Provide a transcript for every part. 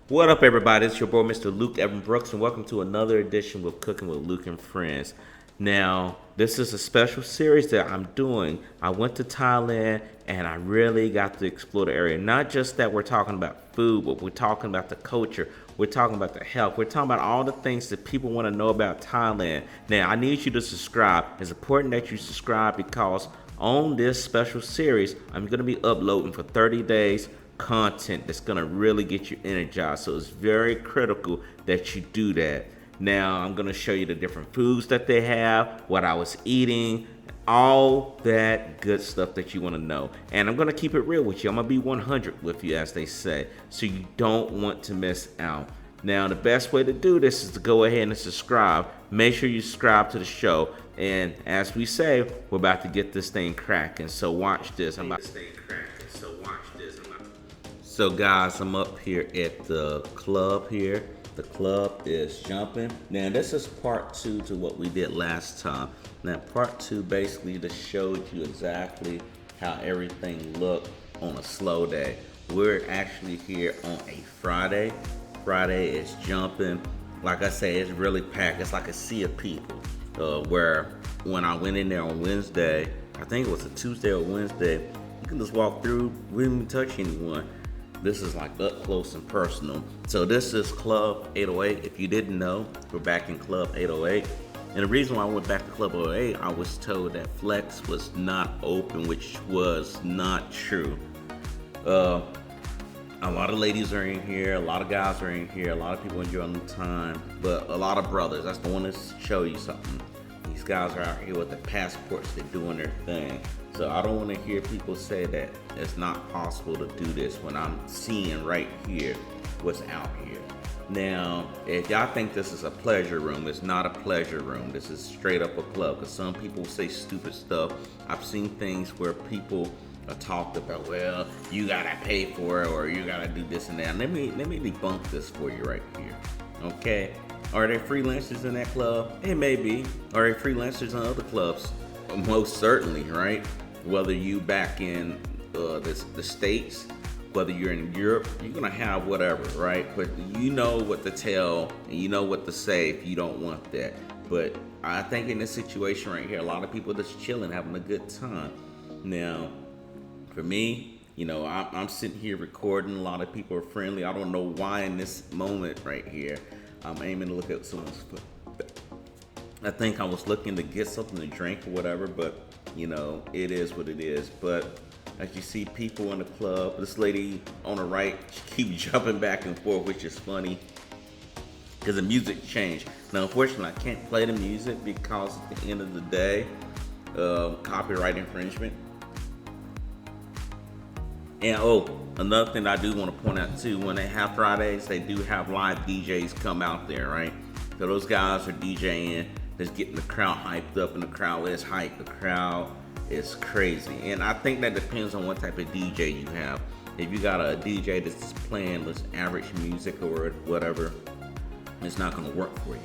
What up, everybody? It's your boy, Mr. Luke Evan Brooks, and welcome to another edition with Cooking with Luke and Friends. Now, this is a special series that I'm doing. I went to Thailand and I really got to explore the area. Not just that we're talking about food, but we're talking about the culture. We're talking about the health. We're talking about all the things that people want to know about Thailand. Now, I need you to subscribe. It's important that you subscribe because on this special series, I'm going to be uploading for 30 days content that's gonna really get you energized. So it's very critical that you do that. Now I'm gonna show you the different foods that they have, what I was eating, all that good stuff that you want to know. And I'm gonna keep it real with you. I'm gonna be 100 with you, as they say. So you don't want to miss out. Now the best way to do this is to go ahead and subscribe. Make sure you subscribe to the show. And as we say, we're about to get this thing cracking. So watch this. So guys, I'm up here at the club here. The club is jumping. Now this is part 2 to what we did last time. Now part 2 basically just showed you exactly how everything looked on a slow day. We're actually here on a Friday. Friday is jumping. Like I say, it's really packed. It's like a sea of people. Where when I went in there on Wednesday, I think it was a Tuesday or Wednesday, you can just walk through, we didn't even touch anyone. This is like up close and personal. So this is Club 808. If you didn't know, we're back in Club 808. And the reason why I went back to Club 808, I was told that Flex was not open, which was not true. A lot of ladies are in here, a lot of guys are in here, a lot of people enjoying the time, but a lot of brothers. That's the one to show you something. These guys are out here with the passports, they're doing their thing. So I don't want to hear people say that it's not possible to do this when I'm seeing right here what's out here. Now, if y'all think this is a pleasure room, it's not a pleasure room. This is straight up a club, because some people say stupid stuff. I've seen things where people are talked about, well, you gotta pay for it or you gotta do this and that. Let me debunk this for you right here, okay? Are there freelancers in that club? It may be. Are there freelancers in other clubs? Most certainly, right? Whether you back in the States, whether you're in Europe, you're gonna have whatever, right? But you know what to tell and you know what to say if you don't want that. But I think in this situation right here, a lot of people just chilling, having a good time. Now, for me, you know, I'm sitting here recording. A lot of people are friendly. I don't know why in this moment right here, I'm aiming to look at someone's foot. I think I was looking to get something to drink or whatever, but you know, it is what it is. But as you see people in the club, this lady on the right, she keeps jumping back and forth, which is funny because the music changed. Now, unfortunately, I can't play the music because at the end of the day, copyright infringement. And another thing I do want to point out too, when they have Fridays, they do have live DJs come out there, right? So those guys are DJing, just getting the crowd hyped up, and the crowd is hyped. The crowd is crazy. And I think that depends on what type of DJ you have. If you got a DJ that's just playing this average music or whatever, it's not going to work for you.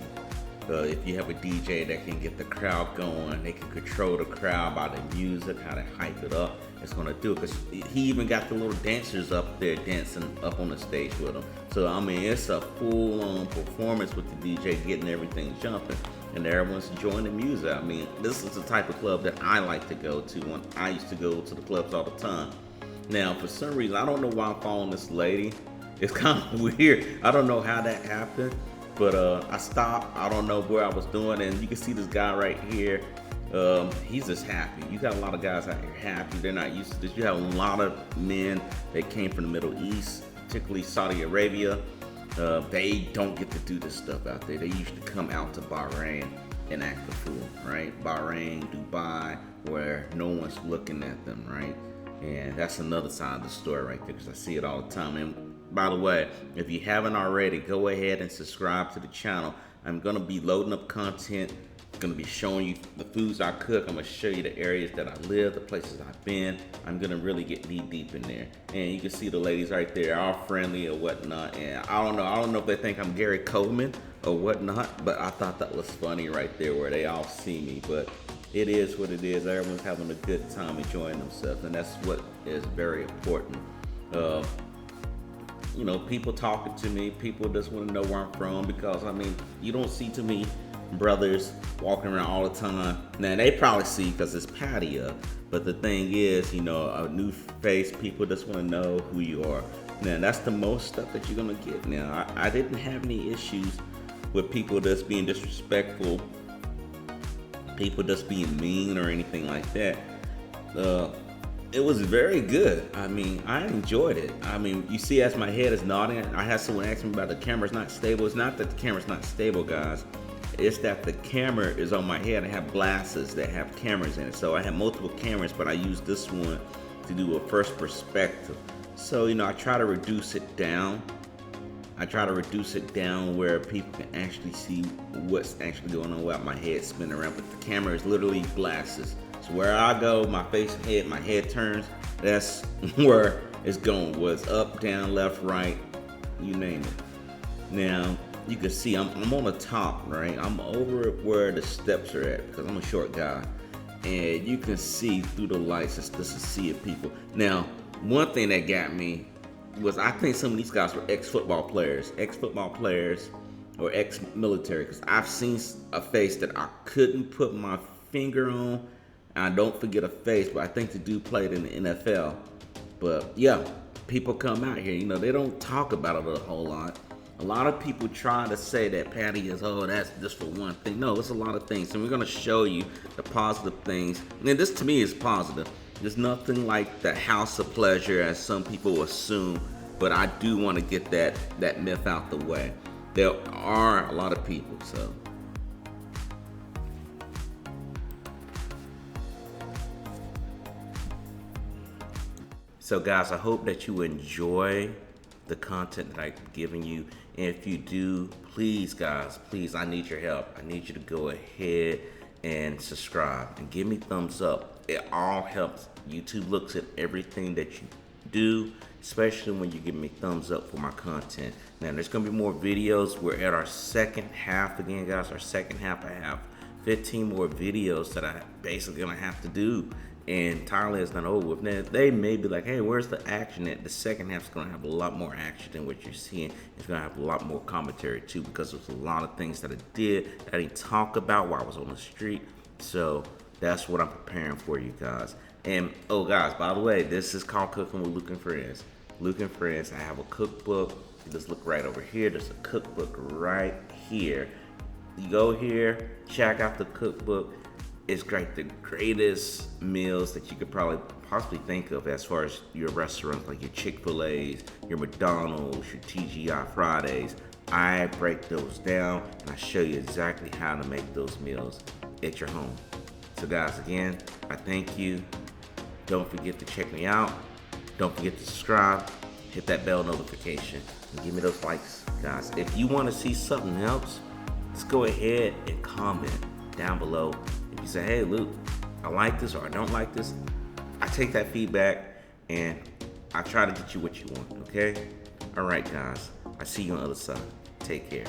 If you have a DJ that can get the crowd going, they can control the crowd by the music, how they hype it up, it's going to do it. Because he even got the little dancers up there dancing up on the stage with him. So, I mean, it's a full-on performance with the DJ getting everything jumping. And everyone's enjoying the music. I mean, this is the type of club that I like to go to when I used to go to the clubs all the time. Now, for some reason, I don't know why I'm following this lady. It's kind of weird. I don't know how that happened. But I stopped. I don't know where I was doing. And you can see this guy right here. He's just happy. You got a lot of guys out here happy. They're not used to this. You have a lot of men that came from the Middle East, particularly Saudi Arabia. They don't get to do this stuff out there. They usually come out to Bahrain and act the fool, right? Bahrain, Dubai, where no one's looking at them, right? And that's another side of the story right there, because I see it all the time. And by the way, if you haven't already, go ahead and subscribe to the channel. I'm gonna be loading up content. I'm gonna be showing you the foods I cook. I'm gonna show you the areas that I live, the places I've been. I'm gonna really get knee deep in there. And you can see the ladies right there, all friendly or whatnot. And I don't know if they think I'm Gary Coleman or whatnot, but I thought that was funny right there where they all see me. But it is what it is. Everyone's having a good time enjoying themselves, and that's what is very important. people talking to me. People just want to know where I'm from because I mean, you don't see too many brothers walking around all the time. Now they probably see because it's Pattaya, but the thing is, a new face. People just want to know who you are. Now that's the most stuff that you're gonna get. Now I didn't have any issues with people just being disrespectful, people just being mean or anything like that. It was very good. I mean, I enjoyed it. I mean, you see as my head is nodding, I had someone ask me about the camera's not stable. It's not that the camera's not stable, guys. It's that the camera is on my head. I have glasses that have cameras in it. So I have multiple cameras, but I use this one to do a first perspective. So, I try to reduce it down. I try to reduce it down where people can actually see what's actually going on without my head spinning around. But the camera is literally glasses. So where I go, my head turns, that's where it's going. Whether it's up, down, left, right, you name it. Now, you can see I'm on the top, right? I'm over where the steps are at because I'm a short guy. And you can see through the lights, it's just a sea of people. Now, one thing that got me was I think some of these guys were ex-football players or ex-military, because I've seen a face that I couldn't put my finger on. I don't forget a face, but I think the dude played in the NFL. But yeah, people come out here, they don't talk about it a whole lot. A lot of people try to say that Pattaya is, that's just for one thing. No, it's a lot of things, and we're gonna show you the positive things. And this to me is positive. There's nothing like the house of pleasure as some people assume, but I do want to get that myth out the way. There are a lot of people, so. So guys, I hope that you enjoy the content that I've given you. And if you do, please guys, please, I need your help. I need you to go ahead and subscribe and give me thumbs up. It all helps. YouTube looks at everything that you do, especially when you give me thumbs up for my content. Now there's gonna be more videos. We're at our second half again, guys. Our second half, I have 15 more videos that I basically gonna have to do. And Thailand is not over with. Now, they may be like, hey, where's the action at? The second half is going to have a lot more action than what you're seeing. It's going to have a lot more commentary, too, because there's a lot of things that I did that I didn't talk about while I was on the street. So that's what I'm preparing for you guys. And, guys, by the way, this is called Cooking with Luke and Friends. Luke and Friends, I have a cookbook. You just look right over here. There's a cookbook right here. You go here, check out the cookbook. It's great, the greatest meals that you could possibly think of as far as your restaurants, like your Chick-fil-A's, your McDonald's, your TGI Fridays. I break those down and I show you exactly how to make those meals at your home. So guys, again, I thank you. Don't forget to check me out. Don't forget to subscribe, hit that bell notification, and give me those likes, guys. If you want to see something else, just go ahead and comment down below. If you say, hey Luke, I like this or I don't like this, I take that feedback and I try to get you what you want, okay? All right, guys. I see you on the other side. Take care.